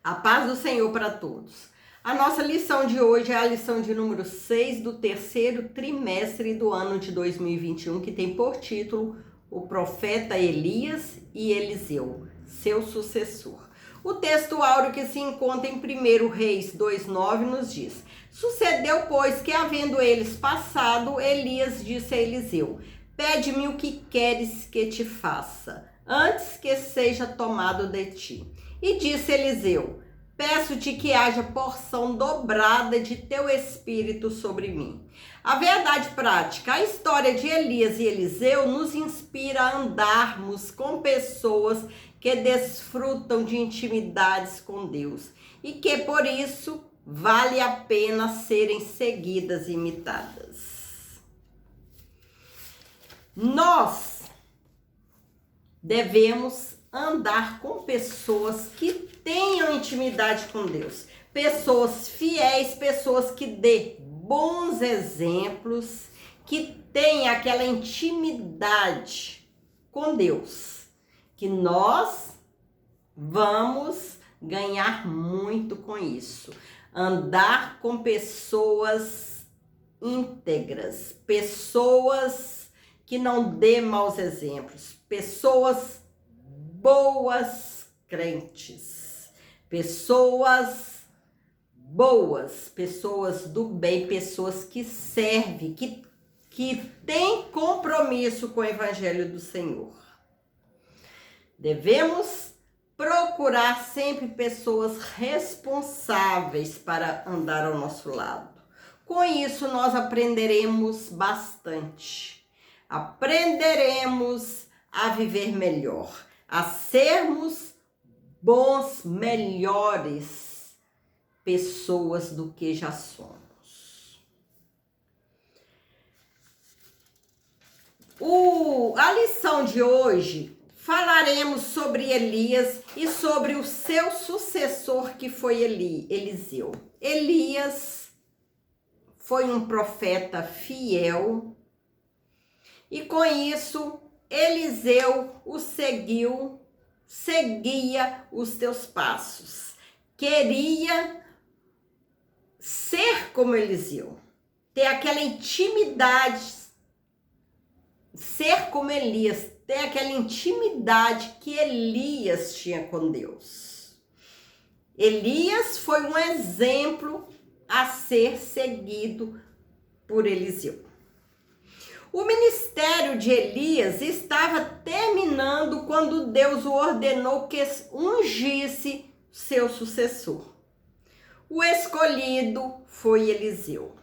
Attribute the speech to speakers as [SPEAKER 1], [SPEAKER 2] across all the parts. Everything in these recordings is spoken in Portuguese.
[SPEAKER 1] A paz do Senhor para todos. A nossa lição de hoje é a lição de número 6 do terceiro trimestre do ano de 2021, que tem por título O Profeta Elias e Eliseu, seu sucessor. O texto áureo que se encontra em 1 Reis 2,9 nos diz: Sucedeu, pois, que havendo eles passado, Elias disse a Eliseu: Pede-me o que queres que te faça, antes que seja tomado de ti. E disse Eliseu: Peço-te que haja porção dobrada de teu espírito sobre mim. A verdade prática, a história de Elias e Eliseu nos inspira a andarmos com pessoas que desfrutam de intimidades com Deus e que, por isso, vale a pena serem seguidas e imitadas. Nós devemos andar com pessoas que tenham intimidade com Deus, pessoas fiéis, pessoas que dê bons exemplos, que tenham aquela intimidade com Deus, que nós vamos ganhar muito com isso. Andar com pessoas íntegras, pessoas que não dê maus exemplos, pessoas boas crentes, pessoas boas, pessoas do bem, pessoas que servem, que têm compromisso com o Evangelho do Senhor. Devemos procurar sempre pessoas responsáveis para andar ao nosso lado. Com isso, nós aprenderemos bastante. Aprenderemos a viver melhor, a sermos bons, melhores pessoas do que já somos. A lição de hoje falaremos sobre Elias e sobre o seu sucessor, que foi Eliseu. Elias foi um profeta fiel e com isso Eliseu o seguia os teus passos. Queria ser como Eliseu, ter aquela intimidade, ser como Elias, ter aquela intimidade que Elias tinha com Deus. Elias foi um exemplo a ser seguido por Eliseu. O ministério de Elias estava terminando quando Deus o ordenou que ungisse seu sucessor. O escolhido foi Eliseu.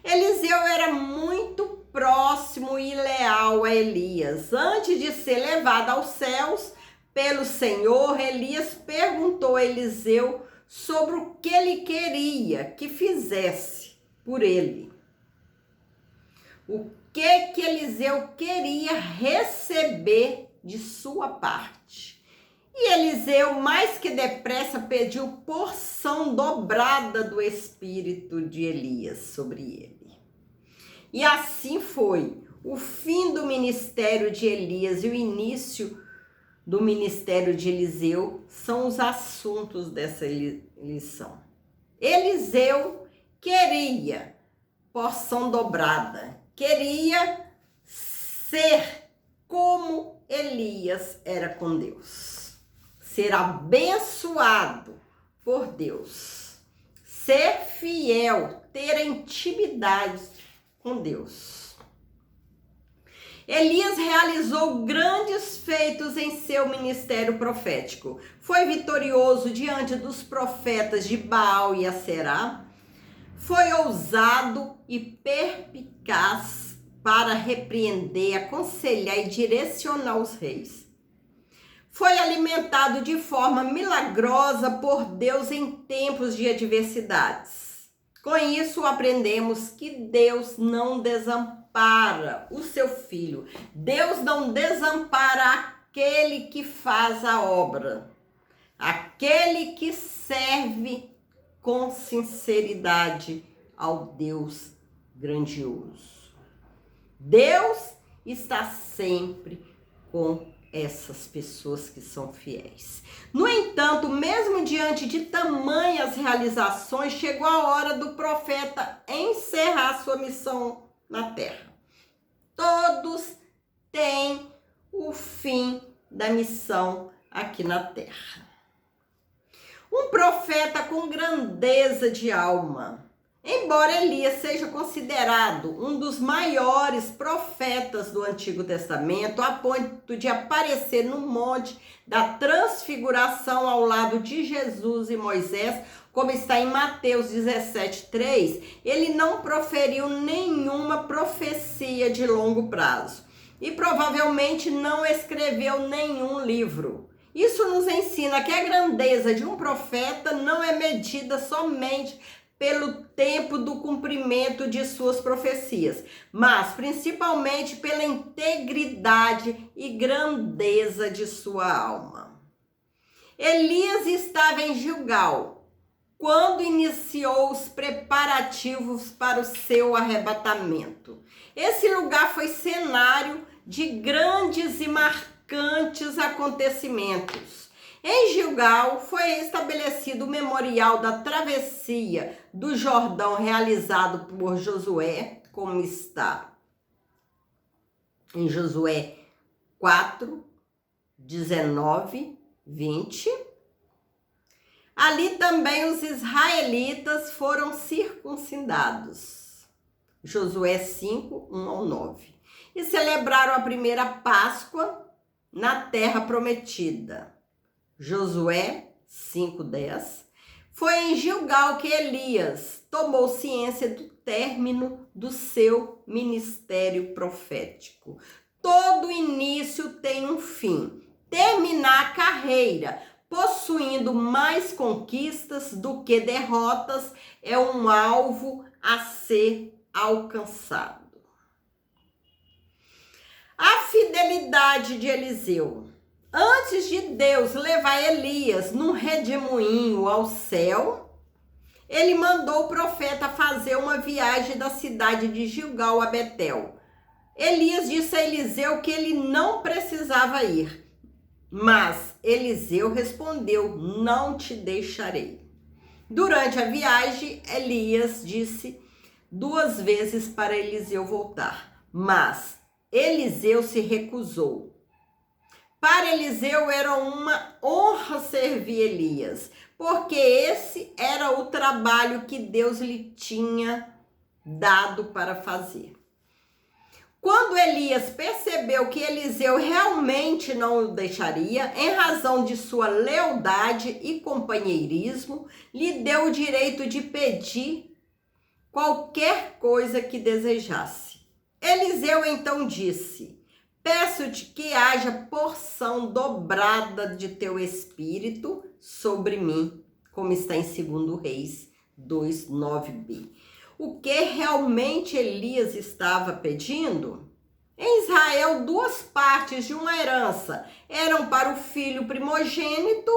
[SPEAKER 1] Eliseu era muito próximo e leal a Elias. Antes de ser levado aos céus pelo Senhor, Elias perguntou a Eliseu sobre o que ele queria que fizesse por ele. O que Eliseu queria receber de sua parte. E Eliseu, mais que depressa, pediu porção dobrada do espírito de Elias sobre ele. E assim foi. O fim do ministério de Elias e o início do ministério de Eliseu são os assuntos dessa lição. Eliseu queria porção dobrada, queria ser como Elias era com Deus, ser abençoado por Deus, ser fiel, ter intimidade com Deus. Elias realizou grandes feitos em seu ministério profético. Foi vitorioso diante dos profetas de Baal e Aserá. Foi ousado e perspicaz para repreender, aconselhar e direcionar os reis. Foi alimentado de forma milagrosa por Deus em tempos de adversidades. Com isso, aprendemos que Deus não desampara o seu filho. Deus não desampara aquele que faz a obra, aquele que serve com sinceridade ao Deus grandioso. Deus está sempre com essas pessoas que são fiéis. No entanto, mesmo diante de tamanhas realizações, chegou a hora do profeta encerrar sua missão na terra. Todos têm o fim da missão aqui na terra. Um profeta com grandeza de alma. Embora Elias seja considerado um dos maiores profetas do Antigo Testamento, a ponto de aparecer no Monte da Transfiguração ao lado de Jesus e Moisés, como está em Mateus 17:3, ele não proferiu nenhuma profecia de longo prazo e provavelmente não escreveu nenhum livro. Isso nos ensina que a grandeza de um profeta não é medida somente pelo tempo do cumprimento de suas profecias, mas principalmente pela integridade e grandeza de sua alma. Elias estava em Gilgal quando iniciou os preparativos para o seu arrebatamento. Esse lugar foi cenário de grandes e marcantes acontecimentos. Em Gilgal foi estabelecido o memorial da travessia do Jordão realizado por Josué, como está em Josué 4, 19, 20. Ali também os israelitas foram circuncidados. Josué 5, 1 ao 9. E celebraram a primeira Páscoa na terra prometida. Josué 5:10. Foi em Gilgal que Elias tomou ciência do término do seu ministério profético. Todo início tem um fim. Terminar a carreira possuindo mais conquistas do que derrotas é um alvo a ser alcançado. A fidelidade de Eliseu. Antes de Deus levar Elias num redemoinho ao céu, ele mandou o profeta fazer uma viagem da cidade de Gilgal a Betel. Elias disse a Eliseu que ele não precisava ir, mas Eliseu respondeu: não te deixarei. Durante a viagem, Elias disse 2 vezes para Eliseu voltar, mas Eliseu se recusou. Para Eliseu era uma honra servir Elias, porque esse era o trabalho que Deus lhe tinha dado para fazer. Quando Elias percebeu que Eliseu realmente não o deixaria, em razão de sua lealdade e companheirismo, lhe deu o direito de pedir qualquer coisa que desejasse. Eliseu então disse: peço-te que haja porção dobrada de teu espírito sobre mim, como está em 2 Reis 2:9b. O que realmente Elias estava pedindo? Em Israel, 2 partes de uma herança eram para o filho primogênito.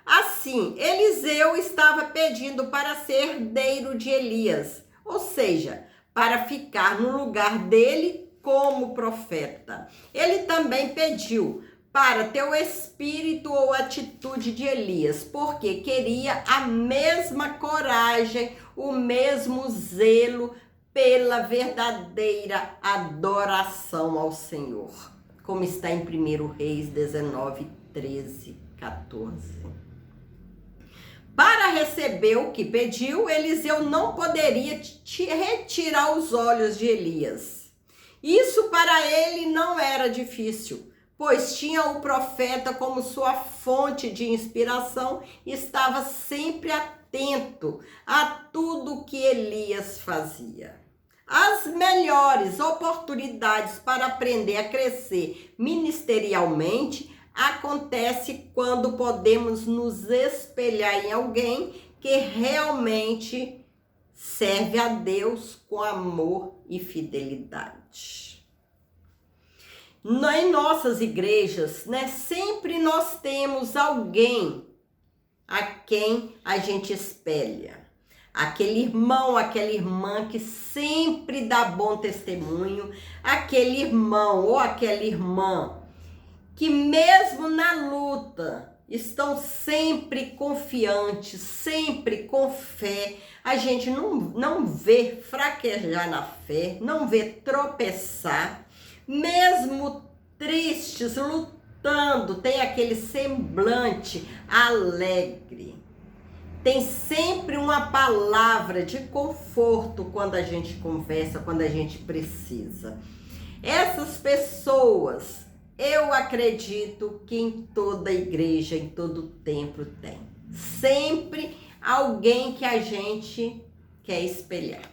[SPEAKER 1] Assim, Eliseu estava pedindo para ser herdeiro de Elias, ou seja, para ficar no lugar dele como profeta. Ele também pediu para ter o espírito ou atitude de Elias, porque queria a mesma coragem, o mesmo zelo pela verdadeira adoração ao Senhor, como está em 1 Reis 19, 13, 14. Para receber o que pediu, Eliseu não poderia retirar os olhos de Elias. Isso para ele não era difícil, pois tinha o profeta como sua fonte de inspiração e estava sempre atento a tudo que Elias fazia. As melhores oportunidades para aprender a crescer ministerialmente acontece quando podemos nos espelhar em alguém que realmente serve a Deus com amor e fidelidade. Em nossas igrejas, sempre nós temos alguém a quem a gente espelha. Aquele irmão, aquela irmã que sempre dá bom testemunho, aquele irmão ou aquela irmã que mesmo na luta estão sempre confiantes, sempre com fé. A gente não vê fraquejar na fé, não vê tropeçar, mesmo tristes, lutando, tem aquele semblante alegre. Tem sempre uma palavra de conforto quando a gente conversa, quando a gente precisa. Essas pessoas, eu acredito que em toda igreja, em todo templo tem. Sempre alguém que a gente quer espelhar.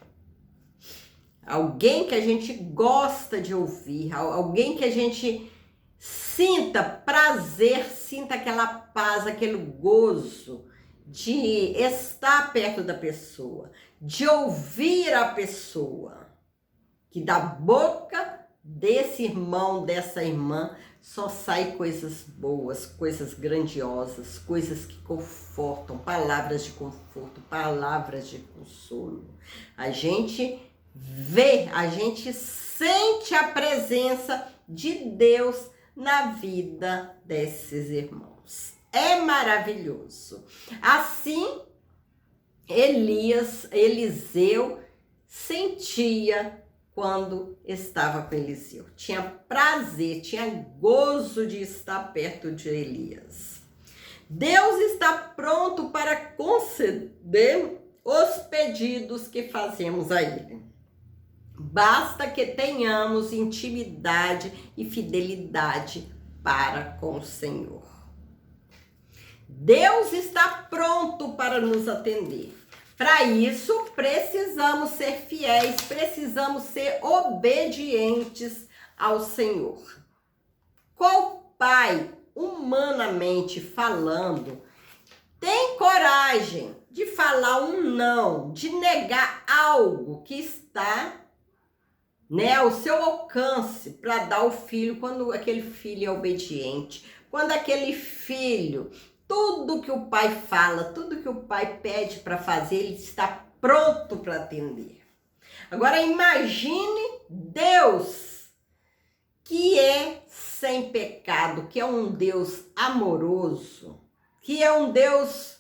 [SPEAKER 1] Alguém que a gente gosta de ouvir, alguém que a gente sinta prazer, sinta aquela paz, aquele gozo de estar perto da pessoa, de ouvir a pessoa, que da boca desse irmão, dessa irmã, só sai coisas boas, coisas grandiosas, coisas que confortam, palavras de conforto, palavras de consolo. A gente vê, a gente sente a presença de Deus na vida desses irmãos. É maravilhoso. Assim, Eliseu sentia quando estava com Eliseu. Tinha prazer, tinha gozo de estar perto de Elias. Deus está pronto para conceder os pedidos que fazemos a Ele. Basta que tenhamos intimidade e fidelidade para com o Senhor. Deus está pronto para nos atender. Para isso, precisamos ser fiéis, precisamos ser obedientes ao Senhor. Qual pai, humanamente falando, tem coragem de falar um não, de negar algo que está, ao seu alcance para dar ao filho quando aquele filho é obediente, quando aquele filho, tudo que o pai fala, tudo que o pai pede para fazer, ele está pronto para atender. Agora imagine Deus, que é sem pecado, que é um Deus amoroso, que é um Deus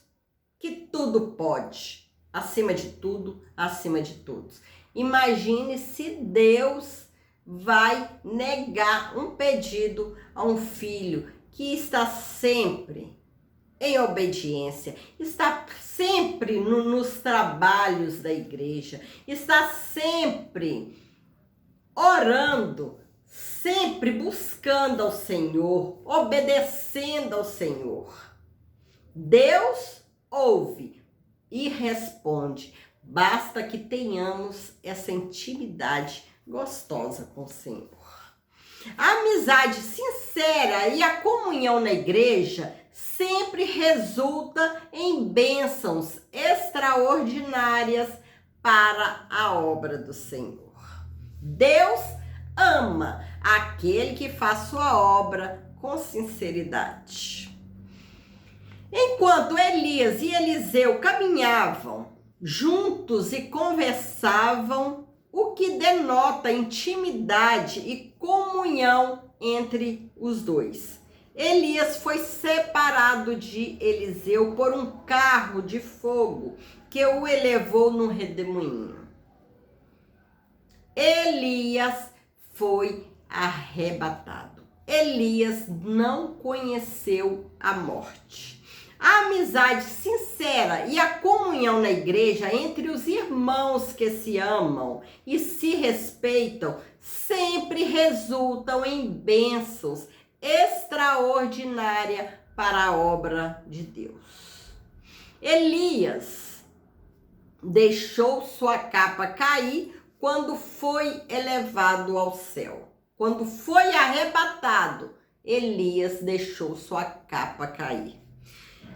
[SPEAKER 1] que tudo pode, acima de tudo, acima de todos. Imagine se Deus vai negar um pedido a um filho que está sempre em obediência, está sempre nos trabalhos da igreja, está sempre orando, sempre buscando ao Senhor, obedecendo ao Senhor. Deus ouve e responde. Basta que tenhamos essa intimidade gostosa com o Senhor. A amizade sincera e a comunhão na igreja sempre resulta em bênçãos extraordinárias para a obra do Senhor. Deus ama aquele que faz sua obra com sinceridade. Enquanto Elias e Eliseu caminhavam juntos e conversavam, o que denota intimidade e comunhão entre os dois. Elias foi separado de Eliseu por um carro de fogo que o elevou no redemoinho. Elias foi arrebatado. Elias não conheceu a morte. A amizade sincera e a comunhão na igreja entre os irmãos que se amam e se respeitam sempre resultam em bênçãos extraordinárias para a obra de Deus. Elias deixou sua capa cair quando foi elevado ao céu. Quando foi arrebatado, Elias deixou sua capa cair.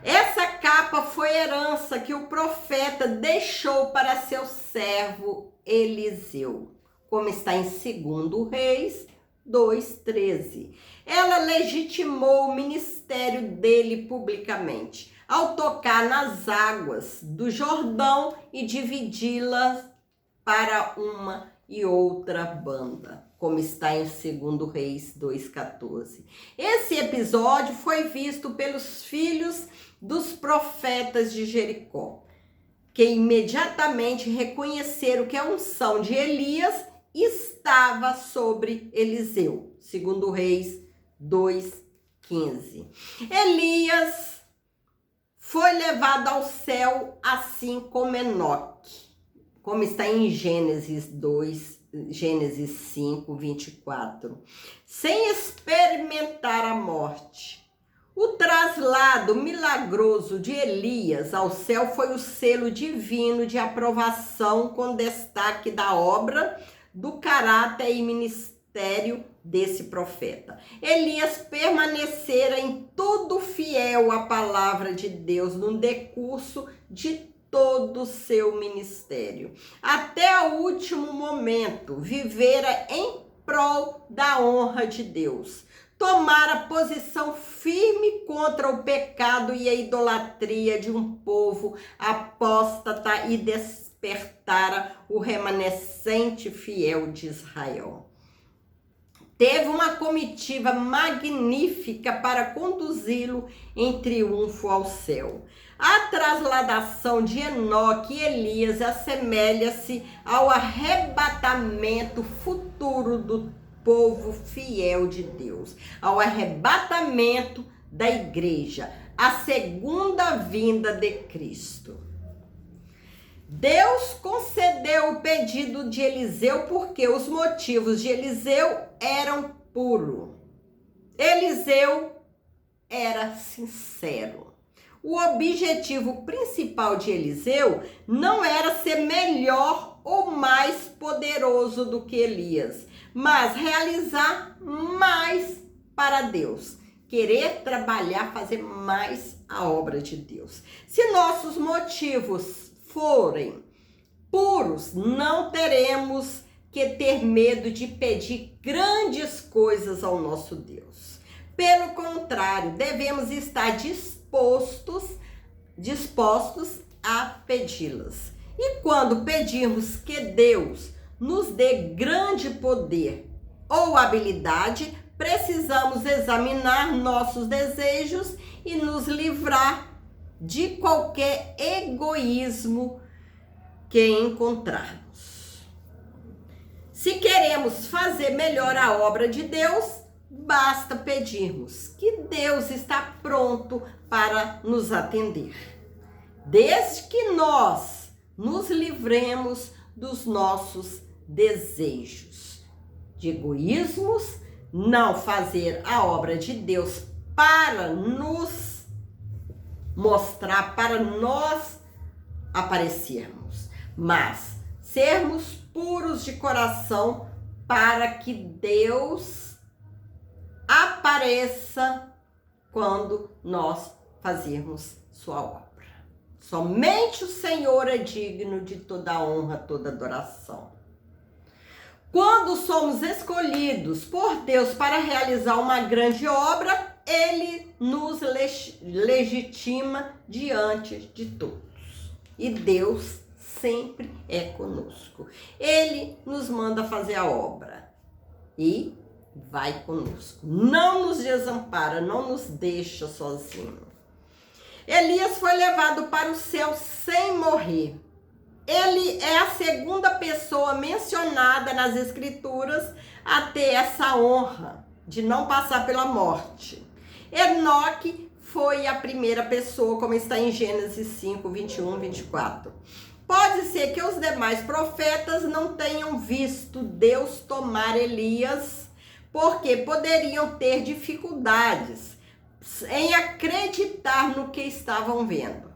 [SPEAKER 1] Essa capa foi herança que o profeta deixou para seu servo Eliseu, como está em 2 Reis 2:13. Ela legitimou o ministério dele publicamente, ao tocar nas águas do Jordão e dividi-las para uma e outra banda. como está em 2 Reis 2,14. Esse episódio foi visto pelos filhos dos profetas de Jericó, que imediatamente reconheceram que a unção de Elias estava sobre Eliseu. 2 Reis 2,15. Elias foi levado ao céu assim como Enoque, como está em Gênesis 5, 24, sem experimentar a morte. O traslado milagroso de Elias ao céu foi o selo divino de aprovação com destaque da obra, do caráter e ministério desse profeta. Elias permanecera em tudo fiel à palavra de Deus no decurso de todo o seu ministério. Até o último momento, vivera em prol da honra de Deus. Tomara posição firme contra o pecado e a idolatria de um povo apóstata e despertara o remanescente fiel de Israel. Teve uma comitiva magnífica para conduzi-lo em triunfo ao céu. A trasladação de Enoque e Elias assemelha-se ao arrebatamento futuro do povo fiel de Deus, ao arrebatamento da igreja, a segunda vinda de Cristo. Deus concedeu o pedido de Eliseu porque os motivos de Eliseu eram puros. Eliseu era sincero. O objetivo principal de Eliseu não era ser melhor ou mais poderoso do que Elias, mas realizar mais para Deus. Querer trabalhar, fazer mais a obra de Deus. Se nossos motivos forem puros, não teremos que ter medo de pedir grandes coisas ao nosso Deus. Pelo contrário, devemos estar dispostos a pedi-las. E quando pedirmos que Deus nos dê grande poder ou habilidade, precisamos examinar nossos desejos e nos livrar de qualquer egoísmo que encontrarmos. Se queremos fazer melhor a obra de Deus, basta pedirmos, que Deus está pronto para nos atender. Desde que nós nos livremos dos nossos desejos de egoísmos, não fazer a obra de Deus para nos mostrar, para nós aparecermos, mas sermos puros de coração para que Deus apareça quando nós fazermos sua obra. Somente o Senhor é digno de toda honra, toda adoração. Quando somos escolhidos por Deus para realizar uma grande obra, Ele nos legitima diante de todos. E Deus sempre é conosco. Ele nos manda fazer a obra e vai conosco. Não nos desampara, não nos deixa sozinho. Elias foi levado para o céu sem morrer. Ele é a segunda pessoa mencionada nas Escrituras a ter essa honra de não passar pela morte. Enoque foi a primeira pessoa, como está em Gênesis 5, 21, 24. Pode ser que os demais profetas não tenham visto Deus tomar Elias, porque poderiam ter dificuldades em acreditar no que estavam vendo.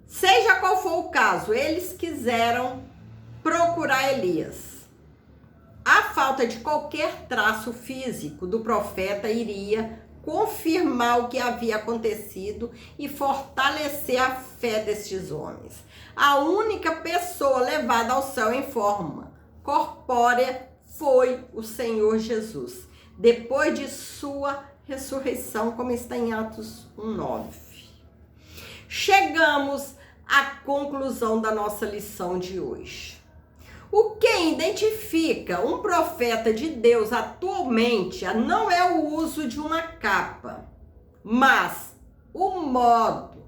[SPEAKER 1] Seja qual for o caso, eles quiseram procurar Elias. A falta de qualquer traço físico do profeta iria confirmar o que havia acontecido e fortalecer a fé destes homens. A única pessoa levada ao céu em forma corpórea foi o Senhor Jesus, depois de sua ressurreição, como está em Atos 1:9. Chegamos à conclusão da nossa lição de hoje. O que identifica um profeta de Deus atualmente não é o uso de uma capa, mas o modo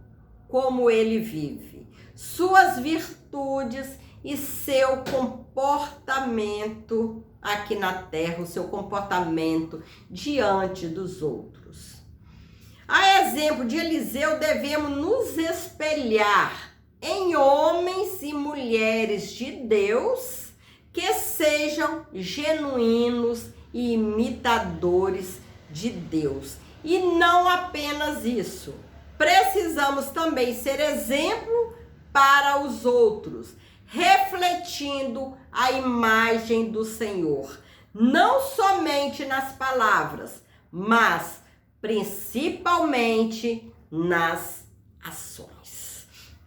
[SPEAKER 1] como ele vive, suas virtudes e seu comportamento aqui na terra, o seu comportamento diante dos outros. A exemplo de Eliseu, devemos nos espelhar em homens e mulheres de Deus que sejam genuínos e imitadores de Deus. E não apenas isso, precisamos também ser exemplo para os outros, refletindo a imagem do Senhor, não somente nas palavras, mas principalmente nas ações.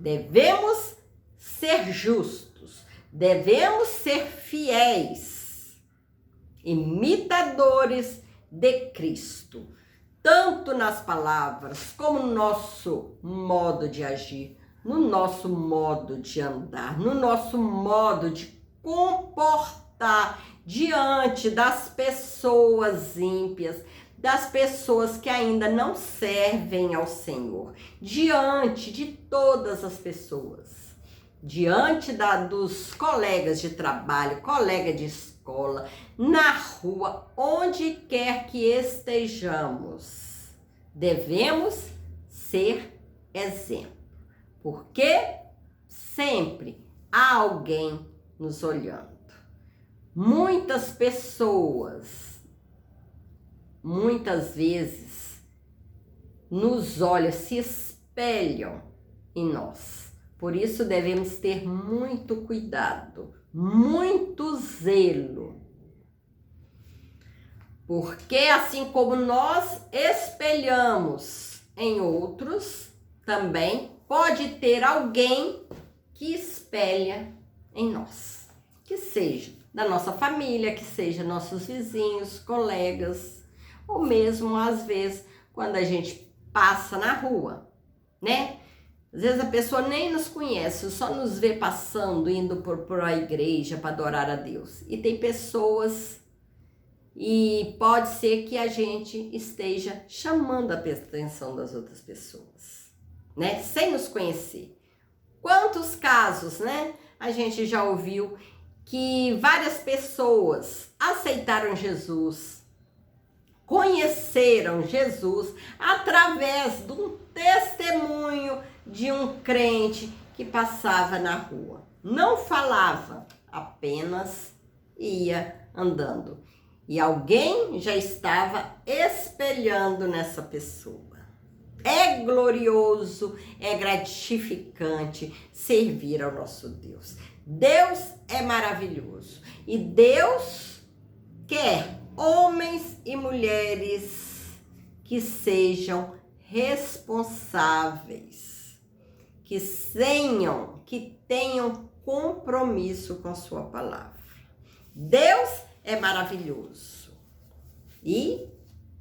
[SPEAKER 1] Devemos ser justos, devemos ser fiéis, imitadores de Cristo, tanto nas palavras como no nosso modo de agir, no nosso modo de andar, no nosso modo de comportar diante das pessoas ímpias, das pessoas que ainda não servem ao Senhor, diante de todas as pessoas, diante dos colegas de trabalho, colega de escola, na rua, onde quer que estejamos, devemos ser exemplo, porque sempre há alguém nos olhando. Muitas pessoas, muitas vezes, nos olham, se espelham em nós. Por isso devemos ter muito cuidado, muito zelo. Porque assim como nós espelhamos em outros, também pode ter alguém que espelha em nós. Que seja da nossa família, que seja nossos vizinhos, colegas, ou mesmo às vezes quando a gente passa na rua, né? Às vezes a pessoa nem nos conhece, só nos vê passando, indo por a igreja para adorar a Deus. E tem pessoas, e pode ser que a gente esteja chamando a atenção das outras pessoas, né? Sem nos conhecer. Quantos casos, né? A gente já ouviu que várias pessoas aceitaram Jesus, conheceram Jesus através de um testemunho de um crente que passava na rua. Não falava, apenas ia andando. E alguém já estava espelhando nessa pessoa. É glorioso, é gratificante servir ao nosso Deus. Deus é maravilhoso e Deus quer homens e mulheres que sejam responsáveis, que tenham compromisso com a sua palavra. Deus é maravilhoso e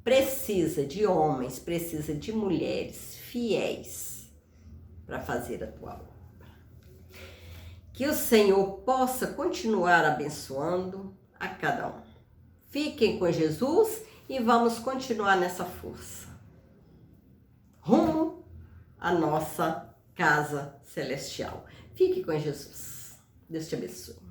[SPEAKER 1] precisa de homens, precisa de mulheres fiéis para fazer a tua obra. Que o Senhor possa continuar abençoando a cada um. Fiquem com Jesus e vamos continuar nessa força, rumo à nossa casa celestial. Fique com Jesus. Deus te abençoe.